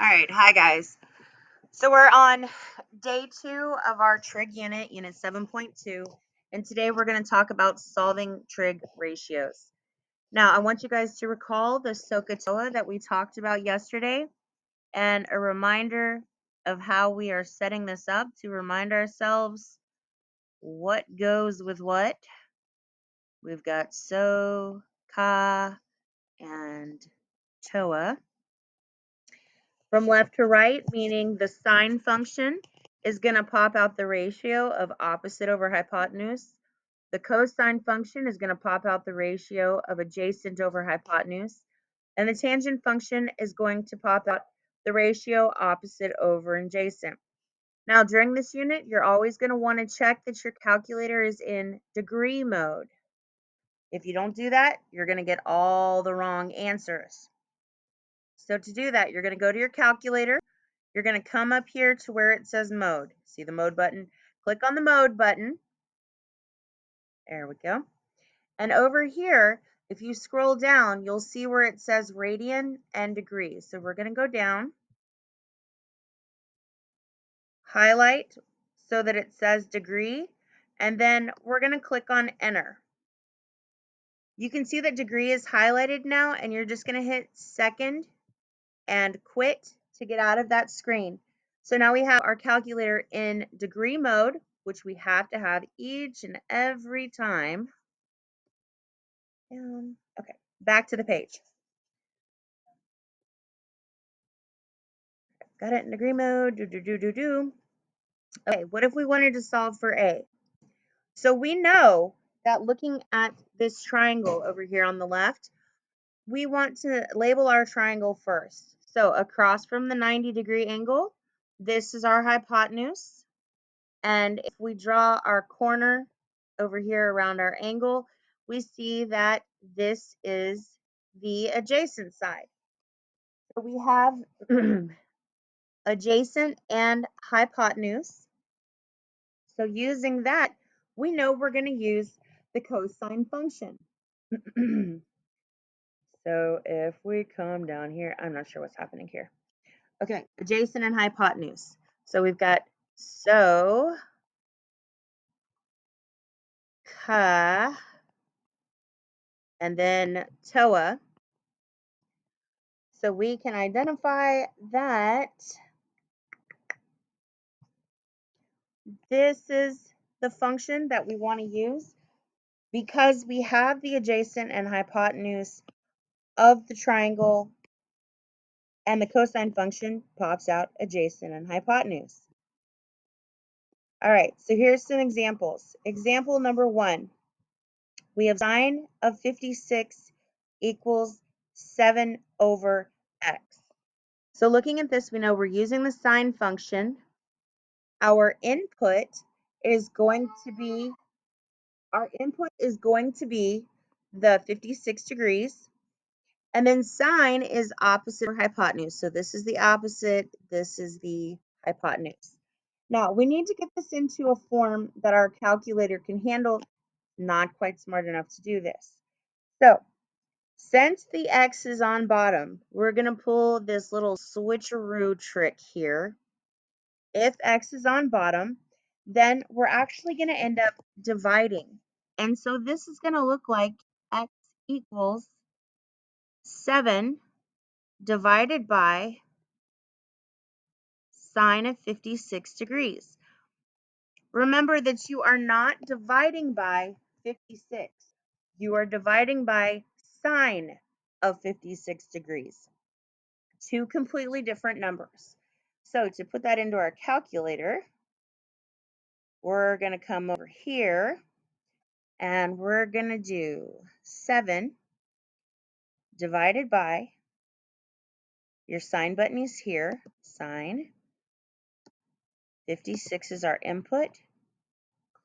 Alright, hi guys. So we're on day 2 of our trig unit, unit 7.2, and today we're going to talk about solving trig ratios. Now, I want you guys to recall the SOHCAHTOA that we talked about yesterday, and a reminder of how we are setting this up to remind ourselves what goes with what. We've got SO, CA, and TOA. From left to right, meaning the sine function is going to pop out the ratio of opposite over hypotenuse. The cosine function is going to pop out the ratio of adjacent over hypotenuse. And the tangent function is going to pop out the ratio opposite over adjacent. Now, during this unit, you're always going to want to check that your calculator is in degree mode. If you don't do that, you're going to get all the wrong answers. So to do that, you're going to go to your calculator. You're going to come up here to where it says mode. See the mode button? Click on the mode button. There we go. And over here, if you scroll down, you'll see where it says radian and degrees. So we're going to go down, highlight so that it says degree, and then we're going to click on enter. You can see that degree is highlighted now, and you're just going to hit second and quit to get out of that screen. So now we have our calculator in degree mode, which we have to have each and every time. Okay, back to the page. Got it in degree mode. Okay, what if we wanted to solve for A? So we know that looking at this triangle over here on the left, we want to label our triangle first. So across from the 90-degree angle, this is our hypotenuse. And if we draw our corner over here around our angle, we see that this is the adjacent side. So we have adjacent and hypotenuse. So using that, we know we're going to use the cosine function. So if we come down here, I'm not sure what's happening here. Okay, adjacent and hypotenuse. So we've got CA, and then TOA. So we can identify that this is the function that we want to use because we have the adjacent and hypotenuse of the triangle, and the cosine function pops out adjacent and hypotenuse. All right, so here's some examples. Example number 1. We have sine of 56 equals 7 over x. So looking at this, we know we're using the sine function. Our input is going to be the 56 degrees. And then sine is opposite or hypotenuse. So this is the opposite, this is the hypotenuse. Now, we need to get this into a form that our calculator can handle. Not quite smart enough to do this. So, since the x is on bottom, we're going to pull this little switcheroo trick here. If x is on bottom, then we're actually going to end up dividing. And so this is going to look like x equals 7 divided by sine of 56 degrees. Remember that you are not dividing by 56. You are dividing by sine of 56 degrees. Two completely different numbers. So to put that into our calculator, we're going to come over here and we're going to do 7 divided by, your sine button is here, sine, 56 is our input,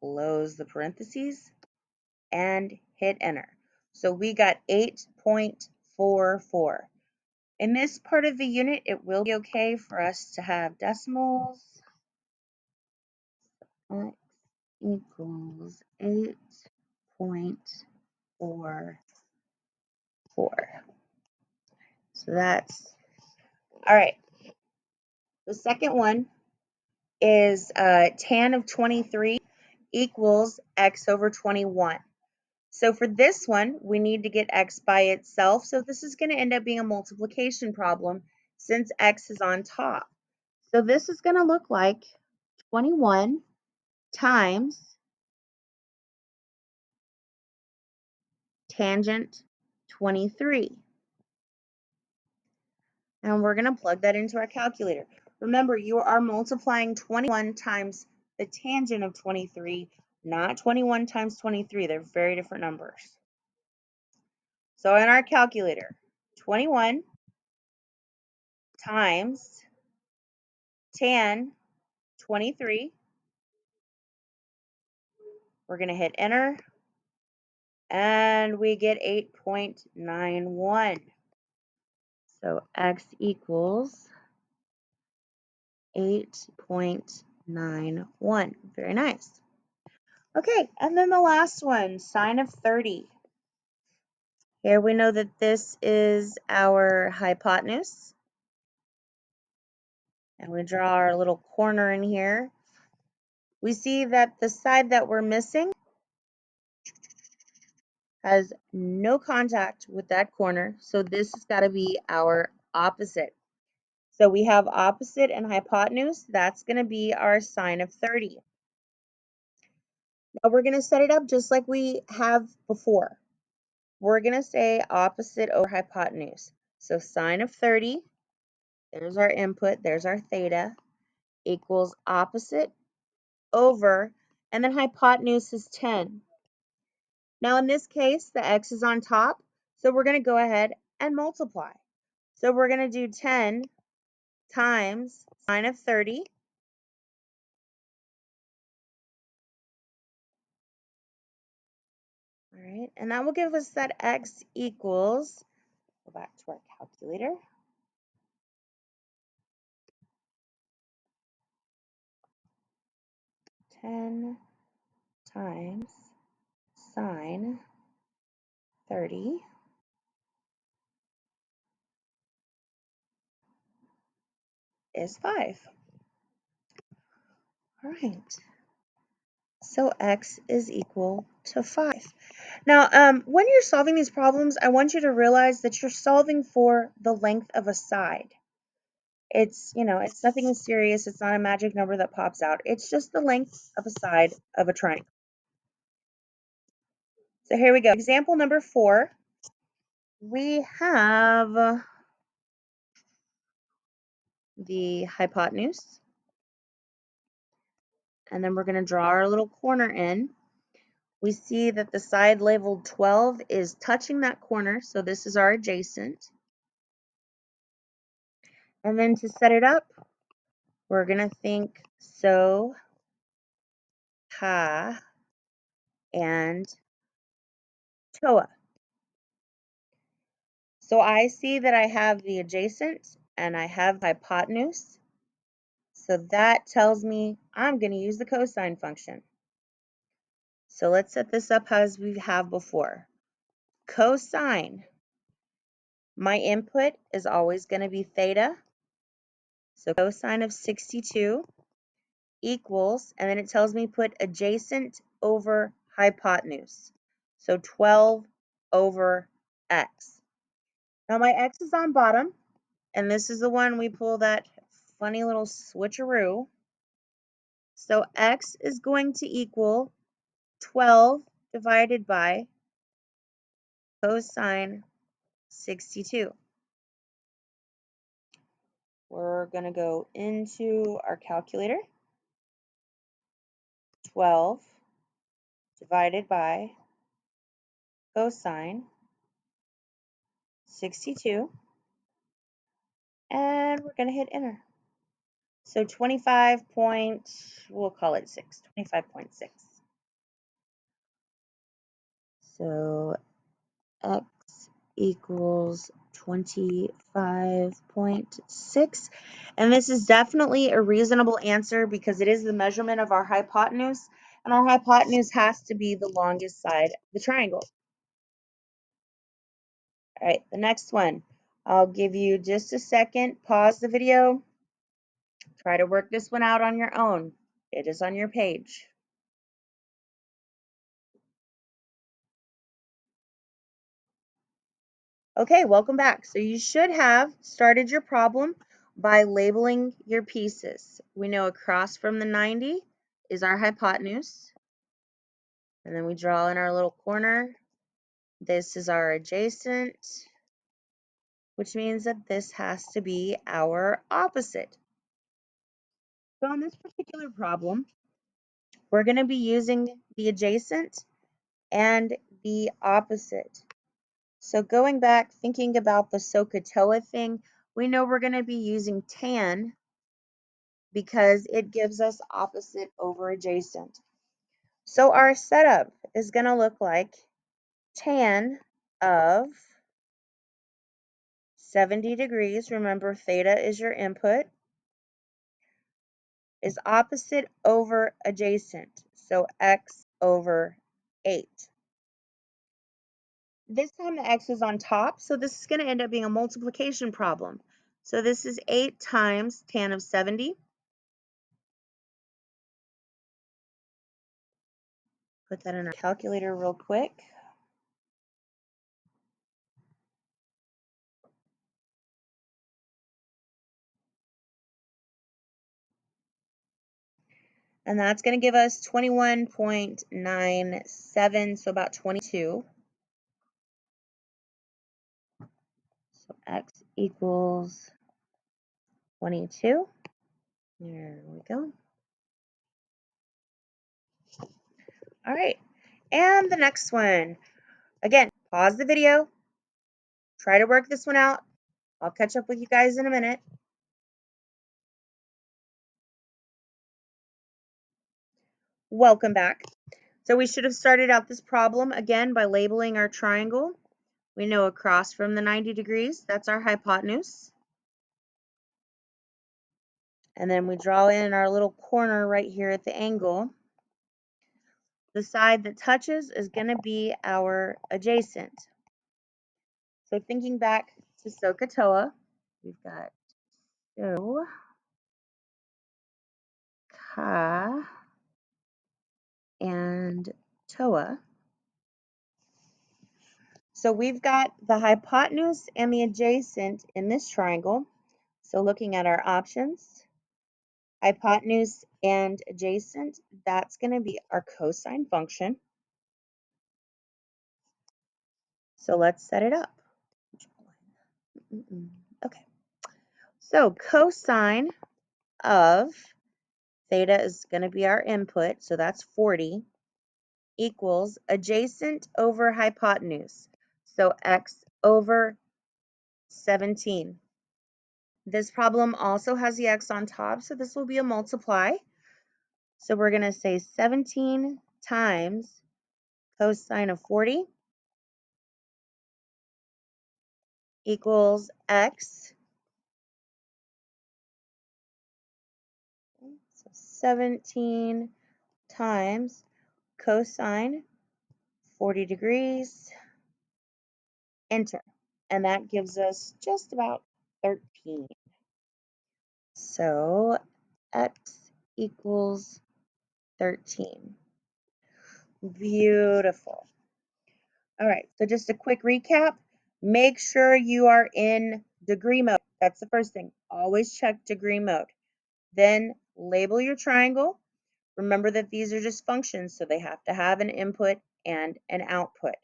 close the parentheses, and hit enter. So we got 8.44. In this part of the unit, it will be okay for us to have decimals. X equals 8.44. So that's, all right. The second one is tan of 23 equals x over 21. So for this one, we need to get x by itself. So this is going to end up being a multiplication problem since x is on top. So this is going to look like 21 times tangent 23. And we're going to plug that into our calculator. Remember, you are multiplying 21 times the tangent of 23, not 21 times 23. They're very different numbers. So in our calculator, 21 times tan 23, we're going to hit enter, and we get 8.91. So x equals 8.91. Very nice. Okay, and then the last one, sine of 30. Here we know that this is our hypotenuse. And we draw our little corner in here. We see that the side that we're missing has no contact with that corner. So this has got to be our opposite. So we have opposite and hypotenuse. That's going to be our sine of 30. Now we're going to set it up just like we have before. We're going to say opposite over hypotenuse. So sine of 30, there's our input, there's our theta, equals opposite over, and then hypotenuse is 10. Now in this case, the x is on top, so we're going to go ahead and multiply. So we're going to do 10 times sine of 30. All right, and that will give us that x equals, go back to our calculator, 10 times sine 30 is 5. All right, so x is equal to 5. Now, when you're solving these problems, I want you to realize that you're solving for the length of a side. It's, it's nothing serious. It's not a magic number that pops out. It's just the length of a side of a triangle. So here we go. Example number 4. We have the hypotenuse. And then we're going to draw our little corner in. We see that the side labeled 12 is touching that corner. So this is our adjacent. And then to set it up, we're going to think so, ha, and toa. So I see that I have the adjacent and I have hypotenuse. So that tells me I'm going to use the cosine function. So let's set this up as we have before. Cosine. My input is always going to be theta. So cosine of 62 equals, and then it tells me put adjacent over hypotenuse. So 12 over x. Now my x is on bottom, and this is the one we pull that funny little switcheroo. So x is going to equal 12 divided by cosine 62. We're going to go into our calculator. 12 divided by cosine 62. And we're going to hit enter. So 25 point, we'll call it 6, 25.6. So x equals 25.6. And this is definitely a reasonable answer because it is the measurement of our hypotenuse, and our hypotenuse has to be the longest side of the triangle. All right, the next one. I'll give you just a second, pause the video, Try to work this one out on your own. It is on your page. Okay, welcome back. So you should have started your problem by labeling your pieces. We know across from the 90 is our hypotenuse. And then we draw in our little corner. This is our adjacent, which means that this has to be our opposite. So on this particular problem, we're going to be using the adjacent and the opposite. So going back, thinking about the SOHCAHTOA thing, we know we're going to be using tan because it gives us opposite over adjacent. So our setup is going to look like tan of 70 degrees, remember theta is your input, is opposite over adjacent, so x over 8. This time the x is on top, so this is going to end up being a multiplication problem. So this is 8 times tan of 70. Put that in our calculator real quick. And that's going to give us 21.97, so about 22. So x equals 22. There we go. All right. And the next one. Again, pause the video. Try to work this one out. I'll catch up with you guys in a minute. Welcome back. So we should have started out this problem again by labeling our triangle. We know across from the 90 degrees, that's our hypotenuse. And then we draw in our little corner right here at the angle. The side that touches is going to be our adjacent. So thinking back to SOHCAHTOA, we've got So, Ka, and Toa. So we've got the hypotenuse and the adjacent in this triangle. So looking at our options, hypotenuse and adjacent, that's going to be our cosine function. So let's set it up. Okay. So cosine of theta is going to be our input, so that's 40, equals adjacent over hypotenuse, so x over 17. This problem also has the x on top, so this will be a multiply. So we're going to say 17 times cosine of 40 equals x. So 17 times cosine 40 degrees, enter. And that gives us just about 13. So x equals 13. Beautiful. All right, so just a quick recap. Make sure you are in degree mode. That's the first thing. Always check degree mode. Then label your triangle. Remember that these are just functions, so they have to have an input and an output.